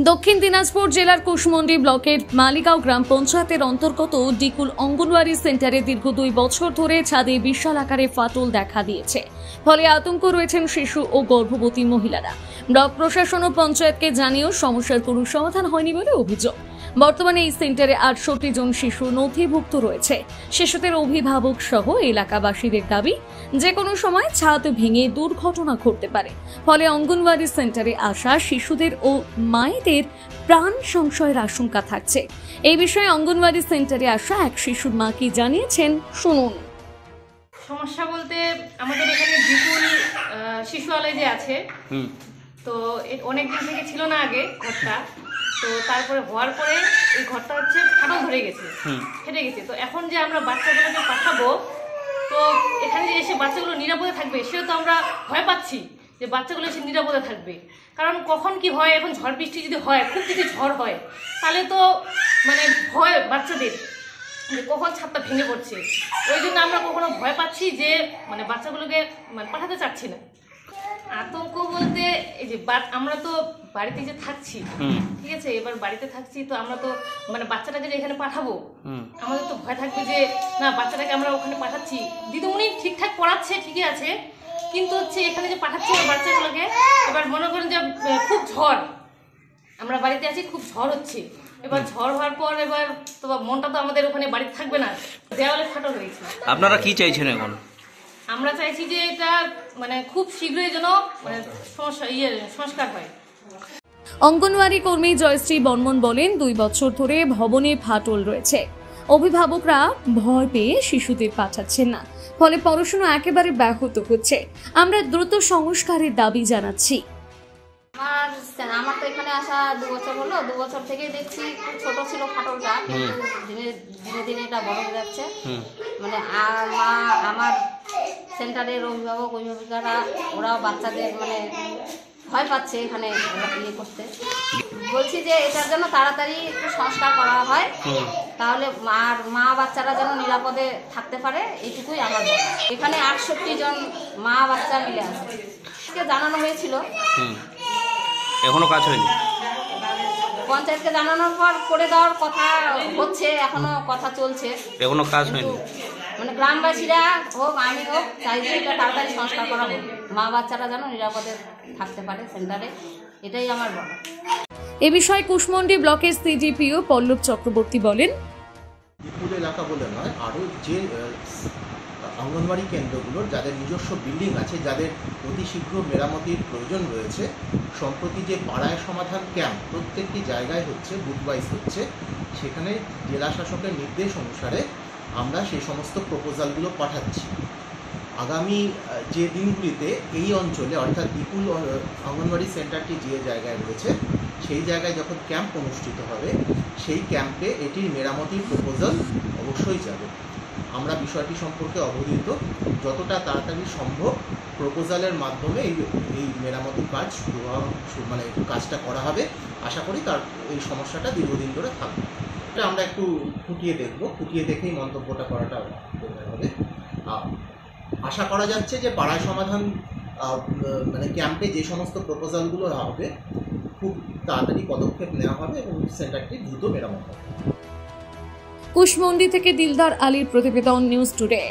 দক্ষিণ দিনাজপুর জেলার কুশমন্ডি ব্লকের মালিগাঁও গ্রাম পঞ্চায়েতের অন্তর্গত ডিকুল অঙ্গনওয়াড়ি সেন্টারে দীর্ঘ 2 বছর ধরে ছাদে বিশাল আকারে ফাটল দেখা দিয়েছে। ফলে আতঙ্ক রয়েছেন শিশু ও গর্ভবতী মহিলারা। ব্লক প্রশাসন ও পঞ্চায়েতকে জানিয়েও সমস্যার কোনো সমাধান হয়নি বলে অভিযোগ। বর্তমানে এই সেন্টারে 68 জন শিশু নথিভুক্ত রয়েছে। শিশুদের অভিভাবক সহ এলাকাবাসীদের দাবি, যে কোনো সময় ছাদ ভেঙে দুর্ঘটনা ঘটতে পারে। ফলে অঙ্গনওয়াড়ি সেন্টারে আসা শিশুদের ও মায়েদের প্রাণ সংশয়ের আশঙ্কা থাকছে। এই বিষয়ে অঙ্গনওয়াড়ি সেন্টারে আসা এক শিশুর মা কি জানিয়েছেন, শুনুন। সমস্যা বলতে আমাদের এখানে বিপুল শিশু আলয় যে আছে, তো অনেকদিন থেকে ছিল না আগে ঘরটা, তো তারপরে হওয়ার পরে এই ঘরটা হচ্ছে ফাটল ধরে গেছে, ফেটে গেছে। তো এখন যে আমরা বাচ্চাগুলোকে পাঠাবো, তো এখানে যে এসে বাচ্চাগুলো নিরাপদে থাকবে সেটা তো আমরা ভয় পাচ্ছি যে বাচ্চাগুলো এসে নিরাপদে থাকবে। কারণ কখন কি হয়, এখন ঝড় বৃষ্টি যদি হয়, খুব যদি ঝড় হয়, তাহলে তো মানে ভয় বাচ্চাদের যে কখন ছাদটা ভেঙে পড়ছে। ওই জন্য আমরা কখনো ভয় পাচ্ছি যে মানে বাচ্চাগুলোকে মানে পাঠাতে চাচ্ছি না। আতঙ্ক বলতে এই যে আমরা তো বাড়িতে যে থাকছি, ঠিক আছে, এবার বাড়িতে থাকছি, তো আমরা তো মানে বাচ্চাটাকে যে এখানে পাঠাবো, আমাদের তো ভয় থাকবে যে না বাচ্চাটাকে আমরা ওখানে পাঠাচ্ছি, দিদিমণি ঠিকঠাক পড়াচ্ছে, ঠিকই আছে, কিন্তু হচ্ছে এখানে যে পাঠাচ্ছি বাচ্চাগুলোকে, এবার মনে করেন যে খুব ঝড়, আমরা বাড়িতে আছি, খুব ঝড় হচ্ছে, এবার ঝড় হওয়ার পর এবার তো মনটা তো আমাদের ওখানে বাড়িতে থাকবে না, দেওয়ালে ফাটল হয়েছে। আপনারা কি চাইছেন এখন? আমরা চাইছি যে এটা মানে খুব শীঘ্রই যেন মানে সংস্কার হয়। অঙ্গনওয়াড়ি কর্মী জয়শ্রী বর্মন বলেন, 2 বছর ধরে ভবনে ফাটল রয়েছে। অভিভাবকরা ভয় পেয়ে শিশুদের পাঠাচ্ছেন না, ফলে পড়াশোনা একেবারে ব্যাহত হচ্ছে। আমরা দ্রুত সংস্কারের দাবি জানাচ্ছি। আমার তো এখানে আসা 2 বছর হলো, 2 বছর থেকেই দেখছি খুব ছোট ছিল ফাটলটা, দিনে দিনে এটা বড় হয়ে যাচ্ছে। মানে আমার সেন্টারের অভিভাবিকারা ওরাও বাচ্চাদের মানে ভয় পাচ্ছে এখানে ইয়ে করতে। বলছি যে এটার জন্য তাড়াতাড়ি একটু সংস্কার করা হয়, তাহলে মা বাচ্চারা যেন নিরাপদে থাকতে পারে, এইটুকুই আমার বলা। এখানে 68 জন মা বাচ্চা মিলে আছে, জানানো হয়েছিল, এখনো কাজ হয়নি। পঞ্চায়েতকে জানানোর পর করে দেওয়ার কথা হচ্ছে, এখনো কথা চলছে, এখনো কাজ হয়নি। মানে গ্রামবাসীরা হোক আমি হোক চাই যে এটা তাড়াতাড়ি সংস্কার করা হোক, মা বাচ্চারা যেন নিরাপদে থাকতে পারে সেন্টারে, এটাই আমার বলা। এ বিষয়ে কুশমন্ডি ব্লকের সিডিপিও পল্লব চক্রবর্তী বলেন, বিপুল এলাকা বলে নয়, আরও যে অঙ্গনওয়াড়ি কেন্দ্রগুলোর যাদের নিজস্ব বিল্ডিং আছে, যাদের অতি শীঘ্র মেরামতির প্রয়োজন রয়েছে, সম্প্রতি যে পাড়ায় সমাধান ক্যাম্প প্রত্যেকটি জায়গায় হচ্ছে, বুথ ওয়াইজ হচ্ছে, সেখানে জেলা শাসকের নির্দেশ অনুসারে আমরা সেই সমস্ত প্রপোজালগুলো পাঠাচ্ছি। আগামী যে দিনগুলিতে এই অঞ্চলে অর্থাৎ বিপুল অঙ্গনওয়াড়ি সেন্টারটি যে জায়গায় রয়েছে, সেই জায়গায় যখন ক্যাম্প অনুষ্ঠিত হবে, সেই ক্যাম্পে এটির মেরামতির প্রপোজাল অবশ্যই যাবে। আমরা বিষয়টি সম্পর্কে অবহিত, যতটা তাড়াতাড়ি সম্ভব প্রপোজালের মাধ্যমে এই মেরামতির কাজ মানে কাজটা করা হবে। আশা করি তার এই সমস্যাটা দীর্ঘদিন ধরে থাকবে। এটা আমরা একটু খুঁটিয়ে দেখব, খুঁটিয়ে দেখেই মন্তব্যটা করাটা হবে। আশা করা যাচ্ছে যে পাড়ায় সমাধান মানে ক্যাম্পে যে সমস্ত প্রপোজালগুলো হবে, খুব তাড়াতাড়ি পদক্ষেপ নেওয়া হবে এবং সেন্টারটি দ্রুত মেরামত হবে। কুশমন্ডি থেকে দিলদার আলীর প্রতিবেদন, নিউজ টুডে।